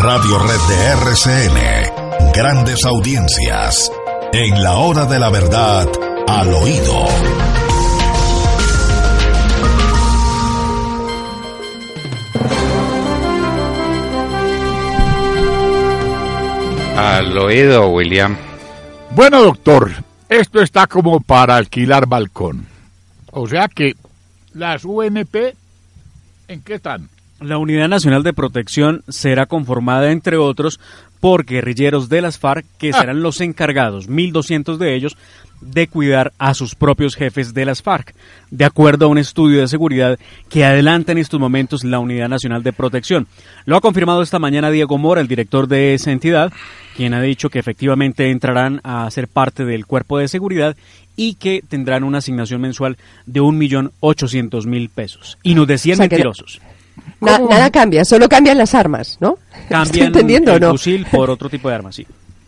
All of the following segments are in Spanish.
Radio Red de RCN. Grandes audiencias. En la hora de la verdad, al oído. Al oído, William. Bueno, doctor, esto está como para alquilar balcón. O sea que las UNP, ¿en qué están? La Unidad Nacional de Protección será conformada, entre otros, por guerrilleros de las FARC, que serán los encargados, 1.200 de ellos, de cuidar a sus propios jefes de las FARC, de acuerdo a un estudio de seguridad que adelanta en estos momentos la Unidad Nacional de Protección. Lo ha confirmado esta mañana Diego Mora, el director de esa entidad, quien ha dicho que efectivamente entrarán a ser parte del cuerpo de seguridad y que tendrán una asignación mensual de 1.800.000 pesos. Y nos decían mentirosos. Nada cambia, solo cambian las armas, ¿no? Cambian el fusil por otro tipo de armas, sí.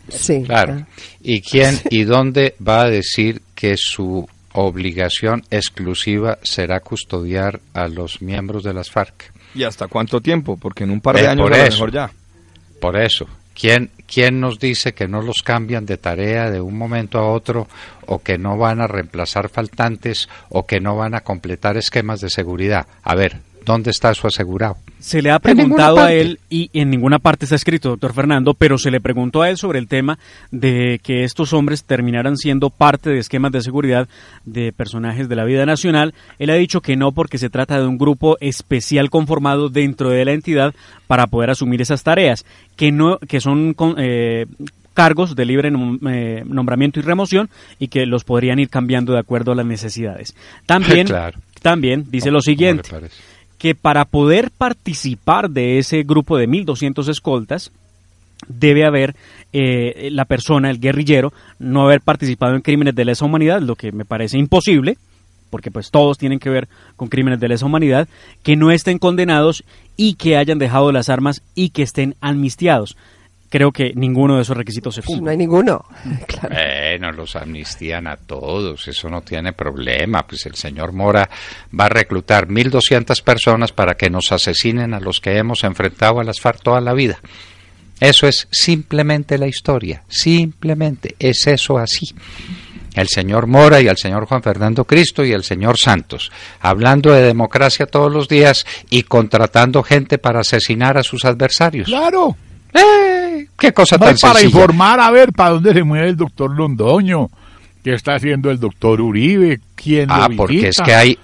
Sí. Claro. ¿Y quién y dónde va a decir que su obligación exclusiva será custodiar a los miembros de las FARC? ¿Y hasta cuánto tiempo? Porque en un par de años a lo mejor ya. Por eso. ¿Quién nos dice que no los cambian de tarea de un momento a otro, o que no van a reemplazar faltantes, o que no van a completar esquemas de seguridad? A ver, ¿dónde está eso asegurado? Se le ha preguntado a él, y en ninguna parte está escrito, doctor Fernando, pero se le preguntó a él sobre el tema de que estos hombres terminaran siendo parte de esquemas de seguridad de personajes de la vida nacional. Él ha dicho que no, porque se trata de un grupo especial conformado dentro de la entidad para poder asumir esas tareas, que son cargos de libre nombramiento y remoción, y que los podrían ir cambiando de acuerdo a las necesidades. También, claro. También dice lo siguiente, que para poder participar de ese grupo de 1.200 escoltas, debe haber la persona, el guerrillero, no haber participado en crímenes de lesa humanidad, lo que me parece imposible, porque pues todos tienen que ver con crímenes de lesa humanidad, que no estén condenados y que hayan dejado las armas y que estén amnistiados. Creo que ninguno de esos requisitos se cumple. No hay ninguno. Claro. No los amnistían a todos, eso no tiene problema. Pues el señor Mora va a reclutar 1.200 personas para que nos asesinen a los que hemos enfrentado a las FARC toda la vida. Eso es simplemente la historia, simplemente es eso así. El señor Mora y el señor Juan Fernando Cristo y el señor Santos, hablando de democracia todos los días y contratando gente para asesinar a sus adversarios. ¡Claro! ¡Qué cosa tan sencilla! Para informar, a ver, ¿para dónde se mueve el doctor Londoño? ¿Qué está haciendo el doctor Uribe? ¿Quién lo visita? Porque es que hay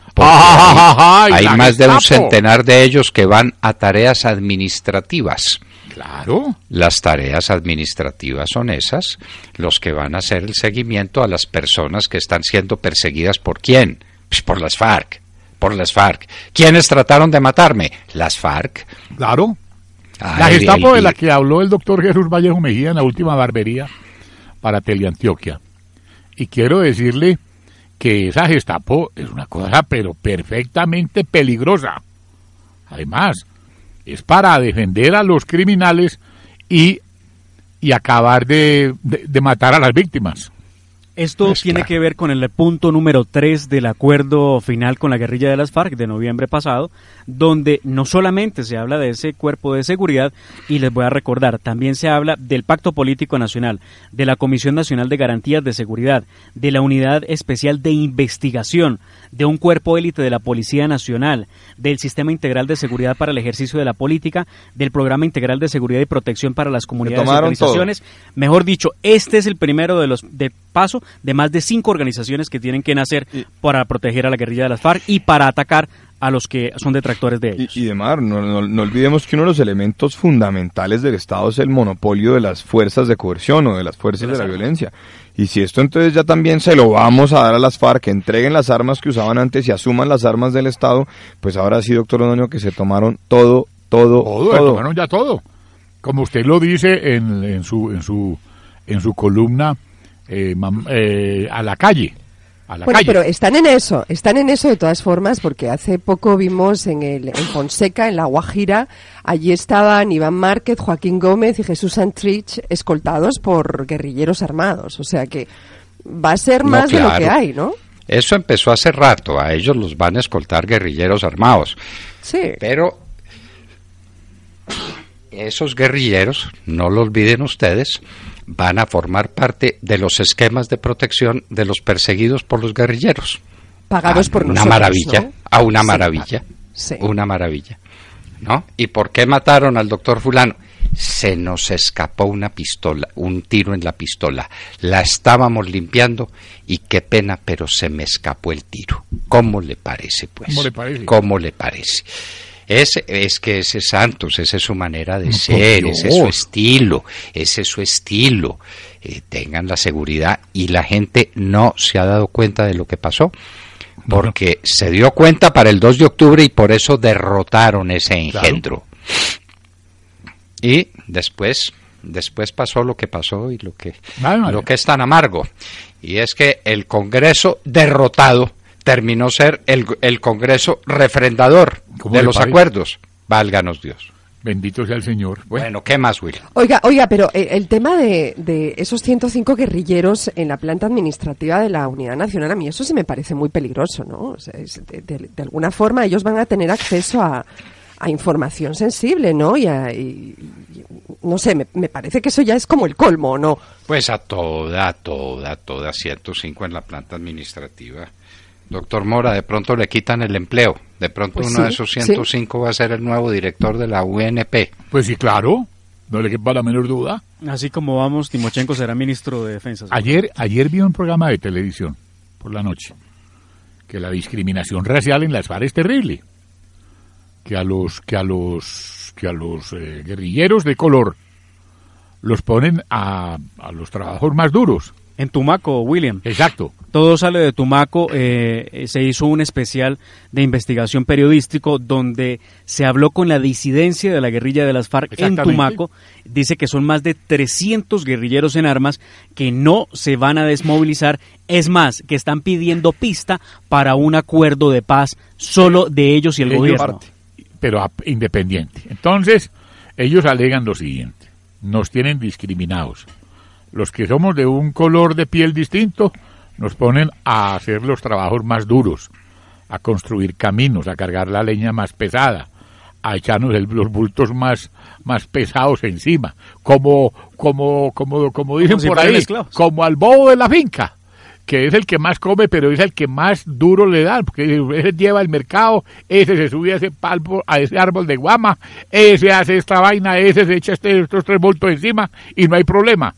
más de un centenar de ellos que van a tareas administrativas. Claro. Las tareas administrativas son esas, los que van a hacer el seguimiento a las personas que están siendo perseguidas. ¿Por quién? Pues por las FARC, ¿Quiénes trataron de matarme? Las FARC. Claro. La Gestapo de la que habló el doctor Jesús Vallejo Mejía en la última barbería para Teleantioquia. Y quiero decirle que esa Gestapo es una cosa pero perfectamente peligrosa. Además, es para defender a los criminales y acabar de matar a las víctimas. Esto tiene que ver con el punto número 3 del acuerdo final con la guerrilla de las FARC de noviembre pasado, donde no solamente se habla de ese cuerpo de seguridad, y les voy a recordar, también se habla del Pacto Político Nacional, de la Comisión Nacional de Garantías de Seguridad, de la Unidad Especial de Investigación, de un cuerpo élite de la Policía Nacional, del Sistema Integral de Seguridad para el Ejercicio de la Política, del Programa Integral de Seguridad y Protección para las Comunidades y Organizaciones. Mejor dicho, este es el primero de paso de más de 5 organizaciones que tienen que nacer para proteger a la guerrilla de las FARC y para atacar a los que son detractores de ellos. Y demás, no olvidemos que uno de los elementos fundamentales del Estado es el monopolio de las fuerzas de coerción o de las fuerzas de la violencia. Y si esto entonces ya también se lo vamos a dar a las FARC, que entreguen las armas que usaban antes y asuman las armas del Estado, pues ahora sí, doctor Londoño, que se tomaron todo. Tomaron ya todo. Como usted lo dice en su columna, a la calle. Pero están en eso de todas formas, porque hace poco vimos en Fonseca, en La Guajira, allí estaban Iván Márquez, Joaquín Gómez y Jesús Santrich escoltados por guerrilleros armados, o sea que va a ser más de lo que hay, ¿no? Eso empezó hace rato, a ellos los van a escoltar guerrilleros armados. Sí. Pero esos guerrilleros, no lo olviden ustedes, van a formar parte de los esquemas de protección de los perseguidos por los guerrilleros. Pagados por nosotros, una maravilla, ¿no? Una maravilla, sí. Una maravilla, ¿no? ¿Y por qué mataron al doctor fulano? Se nos escapó una pistola, un tiro en la pistola. La estábamos limpiando y qué pena, pero se me escapó el tiro. ¿Cómo le parece, pues? ¿Cómo le parece? ¿Cómo le parece? Es que ese es Santos, esa es su manera de ser, ese es su estilo. Tengan la seguridad, y la gente no se ha dado cuenta de lo que pasó, porque se dio cuenta para el 2 de octubre y por eso derrotaron ese engendro. Claro. Y después pasó lo que pasó y lo que es tan amargo, y es que el Congreso derrotado terminó ser el Congreso refrendador de los acuerdos. Válganos Dios. Bendito sea el Señor. Bueno, ¿qué más, Will? Oiga, pero el tema de esos 105 guerrilleros en la planta administrativa de la Unidad Nacional, a mí eso sí me parece muy peligroso, ¿no? O sea, de alguna forma ellos van a tener acceso a información sensible, ¿no? Y no sé, me parece que eso ya es como el colmo, ¿no? Pues a toda 105 en la planta administrativa. Doctor Mora, de pronto le quitan el empleo. De pronto pues uno de esos 105 va a ser el nuevo director de la UNP. Pues sí, claro. No le quepa la menor duda. Así como vamos, Timochenko será ministro de Defensa. Ayer vi un programa de televisión por la noche que la discriminación racial en las FARC es terrible. Que a los guerrilleros de color los ponen a los trabajos más duros. En Tumaco, William. Exacto. Todo sale de Tumaco. Se hizo un especial de investigación periodístico donde se habló con la disidencia de la guerrilla de las FARC en Tumaco. Dice que son más de 300 guerrilleros en armas que no se van a desmovilizar. Es más, que están pidiendo pista para un acuerdo de paz solo de ellos y el gobierno. Pero independiente. Entonces, ellos alegan lo siguiente. Nos tienen discriminados. Los que somos de un color de piel distinto nos ponen a hacer los trabajos más duros, a construir caminos, a cargar la leña más pesada, a echarnos los bultos más pesados encima, como dicen por ahí, como al bobo de la finca, que es el que más come, pero es el que más duro le dan, porque ese lleva el mercado, ese se sube a ese palmo, a ese árbol de guama, ese hace esta vaina, ese se echa estos 3 bultos encima y no hay problema.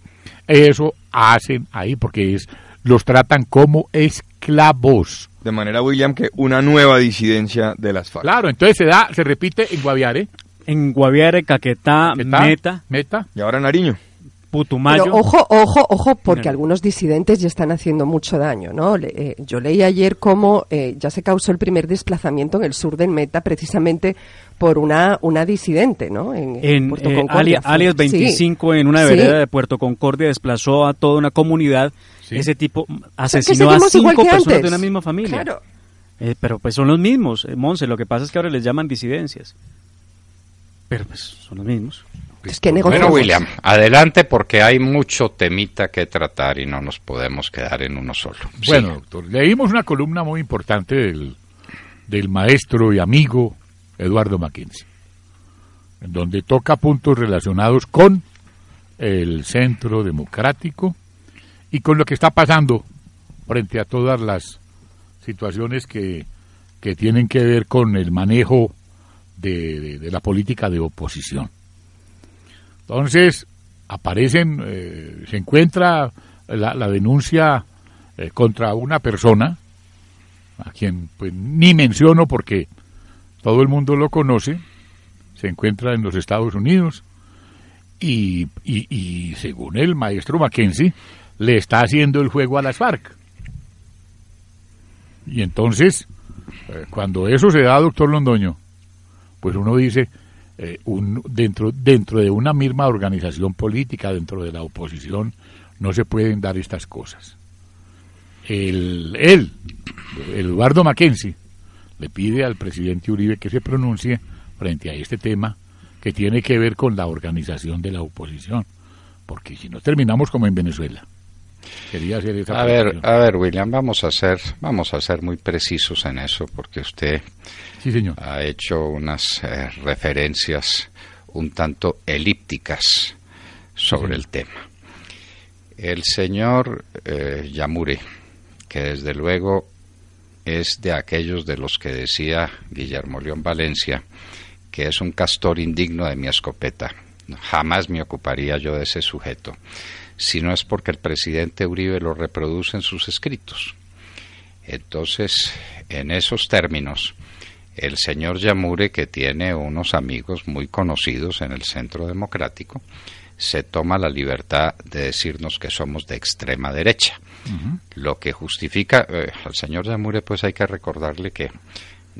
Eso hacen ahí porque los tratan como esclavos. De manera, William, que una nueva disidencia de las FARC. Claro, entonces se repite en Guaviare. En Guaviare, Caquetá, Meta. Y ahora Nariño. Putumayo. Pero ojo, porque algunos disidentes ya están haciendo mucho daño, ¿no? Yo leí ayer cómo ya se causó el primer desplazamiento en el sur del Meta precisamente por una disidente, ¿no? En Puerto Concordia. Alias 25, sí. En una vereda de Puerto Concordia desplazó a toda una comunidad. Sí. Ese tipo asesinó a 5 personas de una misma familia. Claro. Pero pues son los mismos, Monse. Lo que pasa es que ahora les llaman disidencias. Pero pues son los mismos. Pues, ¿qué bueno, William, adelante porque hay mucho temita que tratar y no nos podemos quedar en uno solo. Bueno, doctor, leímos una columna muy importante del maestro y amigo Eduardo Mackenzie, en donde toca puntos relacionados con el Centro Democrático y con lo que está pasando frente a todas las situaciones que tienen que ver con el manejo de la política de oposición. Entonces, se encuentra la denuncia contra una persona, a quien pues ni menciono porque todo el mundo lo conoce, se encuentra en los Estados Unidos y según el maestro Mackenzie, le está haciendo el juego a las FARC. Y entonces, cuando eso se da, doctor Londoño, pues uno dice... dentro de una misma organización política, dentro de la oposición, no se pueden dar estas cosas. Eduardo Mackenzie, le pide al presidente Uribe que se pronuncie frente a este tema que tiene que ver con la organización de la oposición, porque si no terminamos como en Venezuela. Quería hacer esa a ver, William, vamos a ser muy precisos en eso, porque usted sí, señor. ha hecho unas referencias un tanto elípticas sobre el tema. El señor Yamure, que desde luego es de aquellos de los que decía Guillermo León Valencia, que es un castor indigno de mi escopeta. Jamás me ocuparía yo de ese sujeto, si no es porque el presidente Uribe lo reproduce en sus escritos. Entonces, en esos términos, el señor Yamure, que tiene unos amigos muy conocidos en el Centro Democrático, se toma la libertad de decirnos que somos de extrema derecha. Lo que justifica, al señor Yamure, pues hay que recordarle que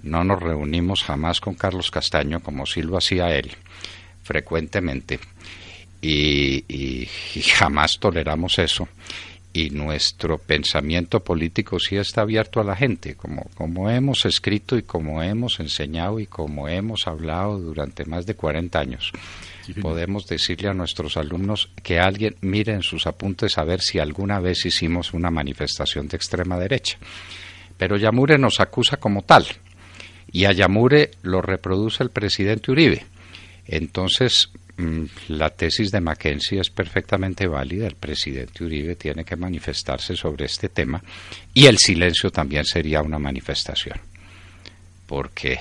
no nos reunimos jamás con Carlos Castaño, como sí lo hacía él, frecuentemente, y jamás toleramos eso. Y nuestro pensamiento político sí está abierto a la gente, como hemos escrito y como hemos enseñado y como hemos hablado durante más de 40 años. Sí, podemos decirle a nuestros alumnos que alguien mire en sus apuntes a ver si alguna vez hicimos una manifestación de extrema derecha. Pero Yamure nos acusa como tal, y a Yamure lo reproduce el presidente Uribe. Entonces, la tesis de Mackenzie es perfectamente válida. El presidente Uribe tiene que manifestarse sobre este tema, y el silencio también sería una manifestación, porque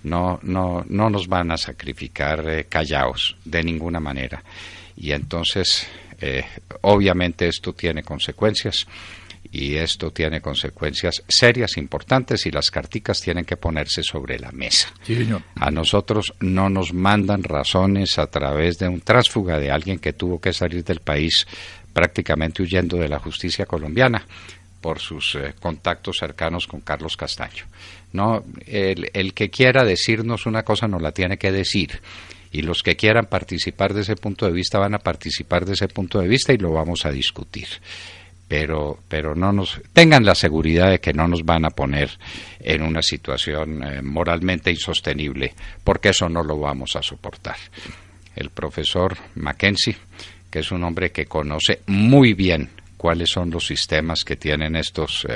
no nos van a sacrificar callados de ninguna manera. Y entonces, obviamente esto tiene consecuencias, y esto tiene consecuencias serias, importantes, y las carticas tienen que ponerse sobre la mesa. Sí, señor. A nosotros no nos mandan razones a través de un tránsfuga, de alguien que tuvo que salir del país prácticamente huyendo de la justicia colombiana por sus contactos cercanos con Carlos Castaño. No, el que quiera decirnos una cosa nos la tiene que decir, y los que quieran participar de ese punto de vista van a participar de ese punto de vista y lo vamos a discutir. Pero no nos tengan la seguridad de que no nos van a poner en una situación moralmente insostenible, porque eso no lo vamos a soportar. El profesor Mackenzie, que es un hombre que conoce muy bien cuáles son los sistemas que tienen estos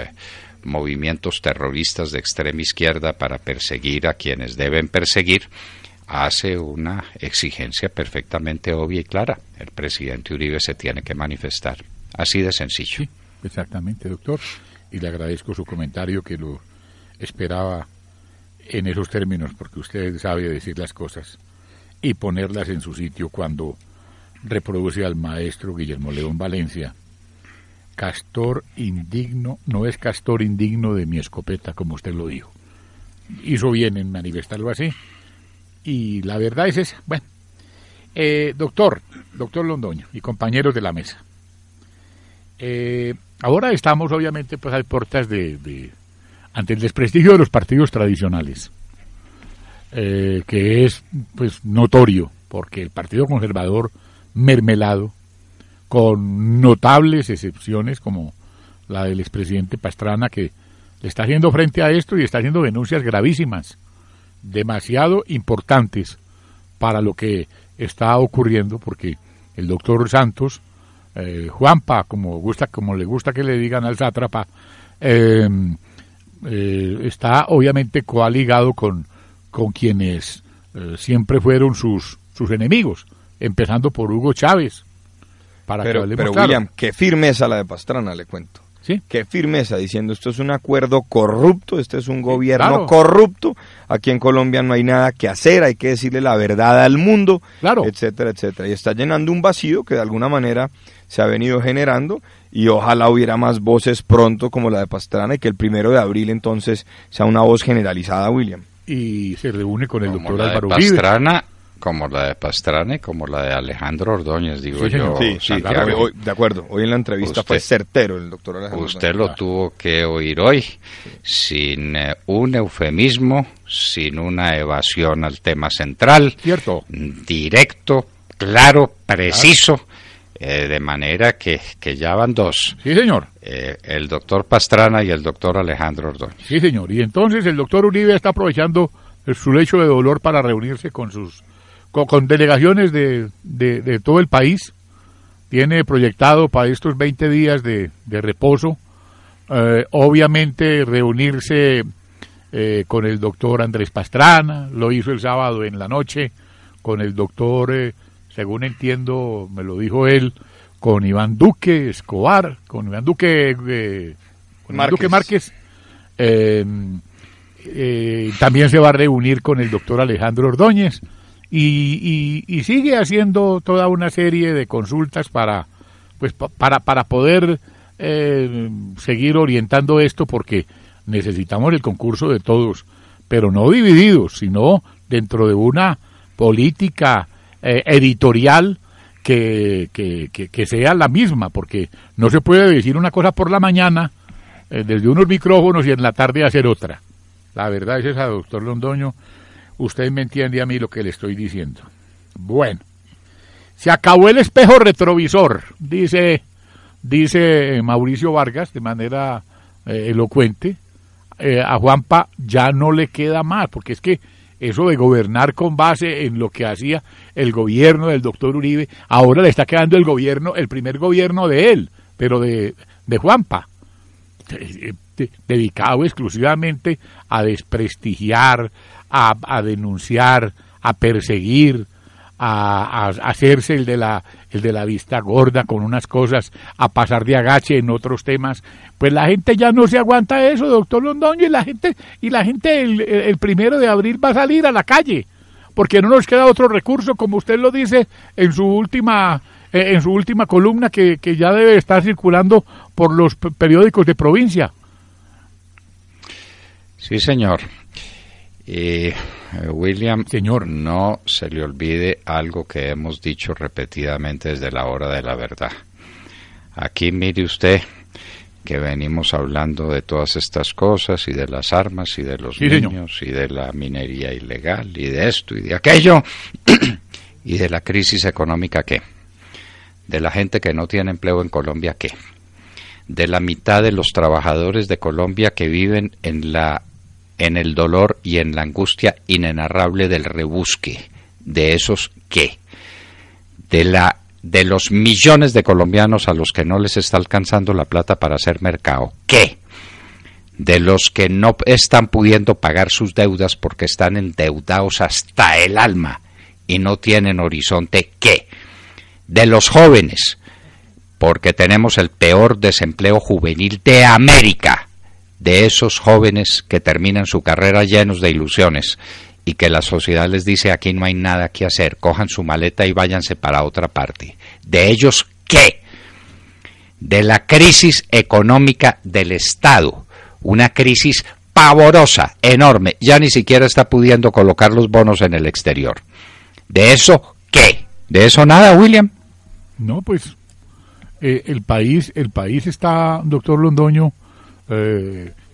movimientos terroristas de extrema izquierda para perseguir a quienes deben perseguir, hace una exigencia perfectamente obvia y clara. El presidente Uribe se tiene que manifestar. Así de sencillo. Sí, exactamente, doctor. Y le agradezco su comentario, que lo esperaba en esos términos, porque usted sabe decir las cosas y ponerlas en su sitio cuando reproduce al maestro Guillermo León Valencia. Castor indigno, no es castor indigno de mi escopeta, como usted lo dijo. Hizo bien en manifestarlo así. Y la verdad es esa. Bueno, doctor Londoño y compañeros de la mesa. Ahora estamos obviamente pues a puertas ante el desprestigio de los partidos tradicionales, que es pues notorio, porque el Partido Conservador mermelado, con notables excepciones como la del expresidente Pastrana, que le está haciendo frente a esto y está haciendo denuncias gravísimas, demasiado importantes para lo que está ocurriendo, porque el doctor Santos, Juanpa, como le gusta que le digan al sátrapa, está obviamente coaligado con quienes siempre fueron sus enemigos, empezando por Hugo Chávez. Pero William, qué firmeza la de Pastrana, le cuento. ¿Sí? Qué firmeza, diciendo esto es un acuerdo corrupto, este es un gobierno corrupto, aquí en Colombia no hay nada que hacer, hay que decirle la verdad al mundo, etcétera, etcétera. Y está llenando un vacío que de alguna manera se ha venido generando, y ojalá hubiera más voces pronto como la de Pastrana, y que el 1 de abril entonces sea una voz generalizada, William. Y se reúne con el como doctor la Álvaro de Uribe. Pastrana, como la de Pastrana y como la de Alejandro Ordóñez, digo yo. Sí, hoy, de acuerdo. Hoy en la entrevista fue certero el doctor Alejandro Usted Ordóñez. lo tuvo que oír hoy, sin un eufemismo, sin una evasión al tema central. Cierto. Directo, claro, preciso, de manera que ya van dos. Sí, señor. El doctor Pastrana y el doctor Alejandro Ordóñez. Sí, señor. Y entonces el doctor Uribe está aprovechando su lecho de dolor para reunirse con delegaciones de todo el país. Tiene proyectado para estos 20 días de reposo, obviamente reunirse con el doctor Andrés Pastrana, lo hizo el sábado en la noche con el doctor, según entiendo, me lo dijo él, con Iván Duque Escobar, con Iván Duque, Márquez. También se va a reunir con el doctor Alejandro Ordóñez y sigue haciendo toda una serie de consultas para poder seguir orientando esto, porque necesitamos el concurso de todos, pero no divididos, sino dentro de una política editorial que sea la misma, porque no se puede decir una cosa por la mañana desde unos micrófonos y en la tarde hacer otra. La verdad es esa, doctor Londoño. Usted me entiende a mí lo que le estoy diciendo. Bueno, se acabó el espejo retrovisor, dice Mauricio Vargas de manera elocuente. A Juanpa ya no le queda más, porque es que eso de gobernar con base en lo que hacía el gobierno del doctor Uribe, ahora le está quedando el primer gobierno de él, pero de Juanpa, dedicado exclusivamente a desprestigiar, a denunciar, a perseguir, a hacerse el de la vista gorda con unas cosas, a pasar de agache en otros temas. Pues la gente ya no se aguanta eso, doctor Londoño, y la gente el 1 de abril va a salir a la calle, porque no nos queda otro recurso, como usted lo dice en su última columna, que ya debe estar circulando por los periódicos de provincia. Sí, señor. William, señor, no se le olvide algo que hemos dicho repetidamente desde la hora de la verdad. Aquí mire usted que venimos hablando de todas estas cosas, y de las armas, y de los niños, y de la minería ilegal, y de esto, y de aquello, y de la crisis económica, ¿qué? De la gente que no tiene empleo en Colombia, ¿qué? De la mitad de los trabajadores de Colombia que viven en el dolor y en la angustia inenarrable del rebusque. ¿De esos qué? De los millones de colombianos a los que no les está alcanzando la plata para hacer mercado, ¿qué? De los que no están pudiendo pagar sus deudas porque están endeudados hasta el alma y no tienen horizonte, ¿qué? De los jóvenes, porque tenemos el peor desempleo juvenil de América, de esos jóvenes que terminan su carrera llenos de ilusiones y que la sociedad les dice: aquí no hay nada que hacer, cojan su maleta y váyanse para otra parte. ¿De ellos qué? De la crisis económica del Estado, una crisis pavorosa, enorme, ya ni siquiera está pudiendo colocar los bonos en el exterior. ¿De eso qué? ¿De eso nada, William? No, pues el país está, doctor Londoño,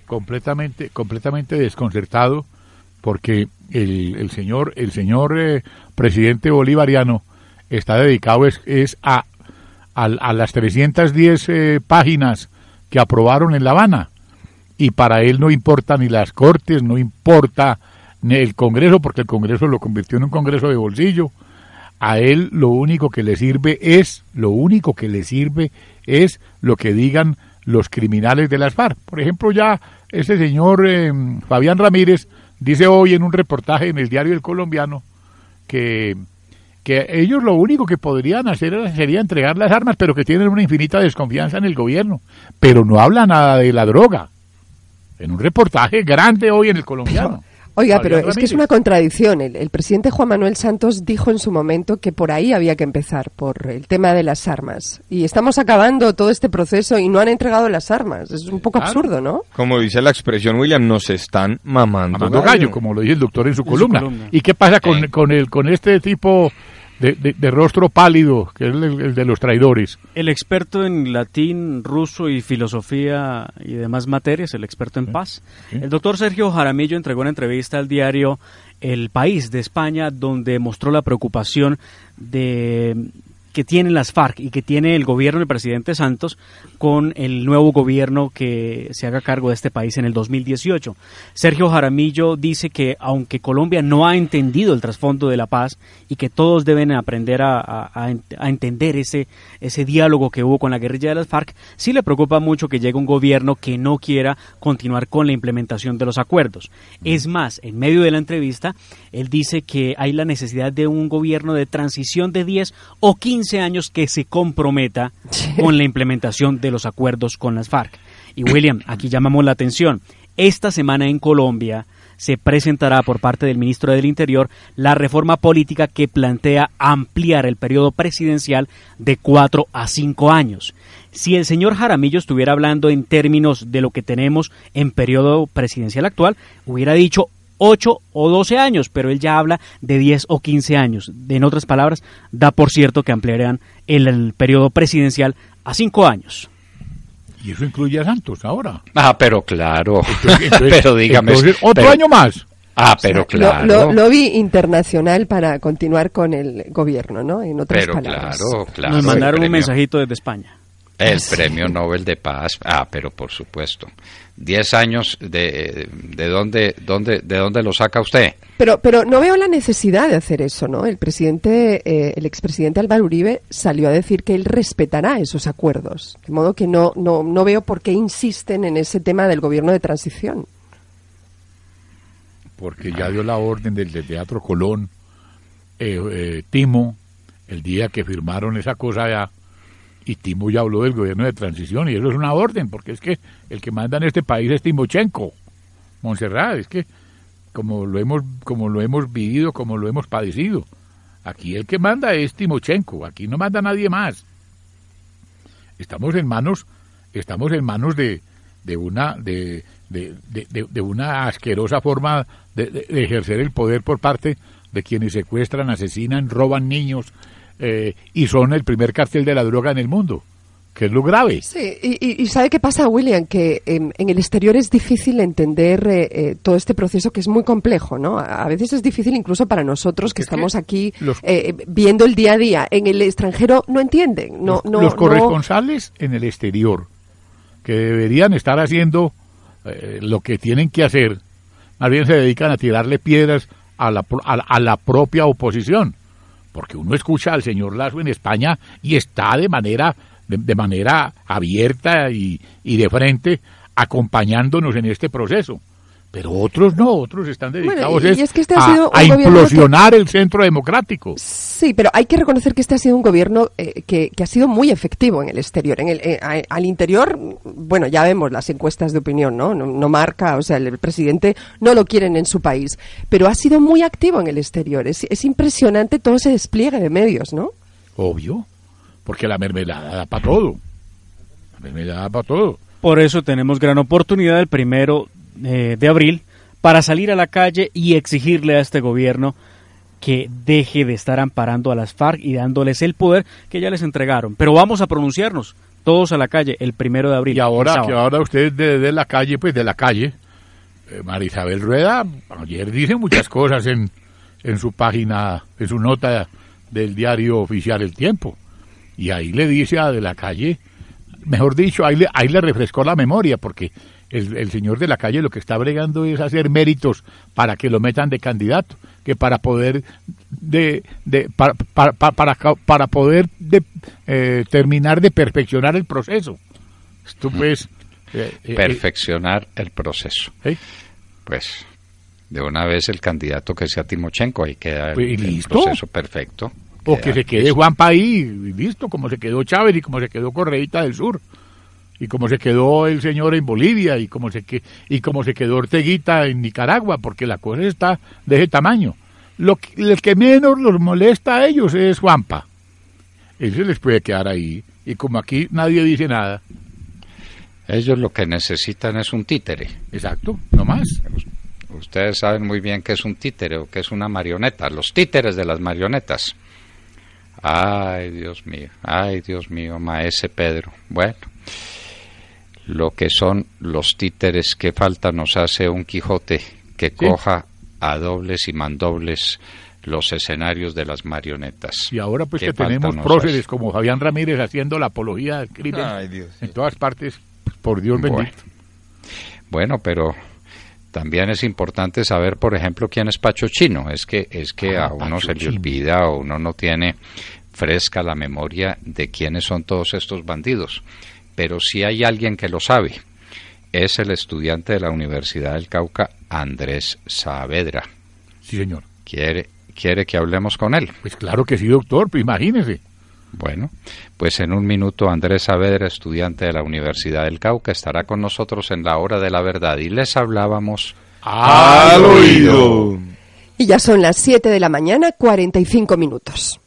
completamente desconcertado, porque el señor presidente bolivariano está dedicado a las 310 páginas que aprobaron en La Habana, y para él no importa ni las Cortes, no importa ni el Congreso, porque el Congreso lo convirtió en un Congreso de bolsillo. A él lo único que le sirve es lo que digan los criminales de las FARC. Por ejemplo, ya ese señor Fabián Ramírez dice hoy en un reportaje en el diario El Colombiano que ellos lo único que podrían hacer sería entregar las armas, pero que tienen una infinita desconfianza en el gobierno. Pero no habla nada de la droga. En un reportaje grande hoy en El Colombiano. Oiga, pero es que es una contradicción. El presidente Juan Manuel Santos dijo en su momento que por ahí había que empezar, por el tema de las armas. Y estamos acabando todo este proceso y no han entregado las armas. Es un poco absurdo, ¿no? Como dice la expresión, William, nos están mamando gallo, como lo dice el doctor en su columna. ¿Y qué pasa con este tipo de rostro pálido, que es el de los traidores? El experto en latín, ruso y filosofía y demás materias, el experto en paz. El doctor Sergio Jaramillo entregó una entrevista al diario El País de España, donde mostró la preocupación de que tienen las FARC y que tiene el gobierno del presidente Santos con el nuevo gobierno que se haga cargo de este país en el 2018. Sergio Jaramillo dice que aunque Colombia no ha entendido el trasfondo de la paz y que todos deben aprender a entender ese diálogo que hubo con la guerrilla de las FARC, sí le preocupa mucho que llegue un gobierno que no quiera continuar con la implementación de los acuerdos. Es más, en medio de la entrevista, él dice que hay la necesidad de un gobierno de transición de 10 o 15 años que se comprometa con la implementación de los acuerdos con las FARC. Y William, aquí llamamos la atención. Esta semana en Colombia se presentará por parte del ministro del Interior la reforma política que plantea ampliar el periodo presidencial de 4 a 5 años. Si el señor Jaramillo estuviera hablando en términos de lo que tenemos en periodo presidencial actual, hubiera dicho 8 o 12 años, pero él ya habla de 10 o 15 años. En otras palabras, da por cierto que ampliarán el periodo presidencial a 5 años. Y eso incluye a Santos ahora. Pero claro. Entonces, pero dígame. ¿Otro año más? Pero claro. Lobby internacional para continuar con el gobierno, ¿no? En otras palabras. Claro. Nos mandaron un mensajito desde España. El Premio Nobel de Paz. Pero por supuesto. 10 años, ¿de dónde lo saca usted? Pero no veo la necesidad de hacer eso, ¿no? El expresidente Álvaro Uribe salió a decir que él respetará esos acuerdos. De modo que no veo por qué insisten en ese tema del gobierno de transición. Porque ya dio la orden del Teatro Colón, Timo, el día que firmaron esa cosa ya, y Timo ya habló del gobierno de transición, y eso es una orden, porque es que el que manda en este país es Timochenko, Montserrat, es que como lo hemos vivido, como lo hemos padecido, aquí el que manda es Timochenko, aquí no manda nadie más. Estamos en manos de una asquerosa forma de ejercer el poder por parte de quienes secuestran, asesinan, roban niños, y son el primer cartel de la droga en el mundo, que es lo grave. Sí, y ¿sabe qué pasa, William? Que en el exterior es difícil entender todo este proceso, que es muy complejo, ¿no? A veces es difícil incluso para nosotros que estamos aquí viendo el día a día. En el extranjero no entienden. Los corresponsales en el exterior, que deberían estar haciendo lo que tienen que hacer, más bien se dedican a tirarle piedras a la propia oposición. Porque uno escucha al señor Lasso en España y está de manera abierta y de frente acompañándonos en este proceso. Pero otros no, otros están dedicados a implosionar el centro democrático. Sí, pero hay que reconocer que este ha sido un gobierno que ha sido muy efectivo en el exterior. Al interior, bueno, ya vemos las encuestas de opinión, ¿no? No marca, o sea, el presidente no lo quieren en su país, pero ha sido muy activo en el exterior. Es impresionante todo ese despliegue de medios, ¿no? Obvio, porque la mermelada da para todo. Por eso tenemos gran oportunidad el 1 de abril para salir a la calle y exigirle a este gobierno que deje de estar amparando a las FARC y dándoles el poder que ya les entregaron. Pero vamos a pronunciarnos todos a la calle el 1 de abril. Y ahora usted de la calle, María Isabel Rueda ayer dice muchas cosas en su página, en su nota del diario oficial El Tiempo, y ahí le dice a de la calle, mejor dicho, ahí le refrescó la memoria, porque el señor de la calle lo que está bregando es hacer méritos para que lo metan de candidato, que para poder para poder terminar de perfeccionar el proceso. Esto pues perfeccionar el proceso. Pues de una vez el candidato que sea Timochenko, ahí queda el proceso perfecto. O que se quede Juanpa ahí, listo, como se quedó Chávez y como se quedó Correíta del Sur. Y como se quedó el señor en Bolivia, y como se quedó Orteguita en Nicaragua, porque la cosa está de ese tamaño. El que menos los molesta a ellos es Juanpa. Él se les puede quedar ahí, y como aquí nadie dice nada. Ellos lo que necesitan es un títere. Exacto, no más. Ustedes saben muy bien qué es un títere o qué es una marioneta, los títeres de las marionetas. Ay, Dios mío, maese Pedro. Bueno, lo que son los títeres, que falta nos hace un Quijote que coja a dobles y mandobles los escenarios de las marionetas. Y ahora pues ¿Qué que tenemos falta nos próceres hace? como Fabián Ramírez haciendo la apología del crimen en todas partes, pues, por Dios bendito. Bueno, pero también es importante saber, por ejemplo, quién es Pacho Chino. Es que a uno Pacho se le Chino. olvida o uno no tiene fresca la memoria de quiénes son todos estos bandidos. Pero si hay alguien que lo sabe, es el estudiante de la Universidad del Cauca, Andrés Saavedra. Sí, señor. ¿Quiere que hablemos con él? Pues claro que sí, doctor, pues imagínese. Bueno, pues en un minuto Andrés Saavedra, estudiante de la Universidad del Cauca, estará con nosotros en la Hora de la Verdad y les hablábamos ¡al oído! Y ya son las 7 de la mañana, 45 minutos.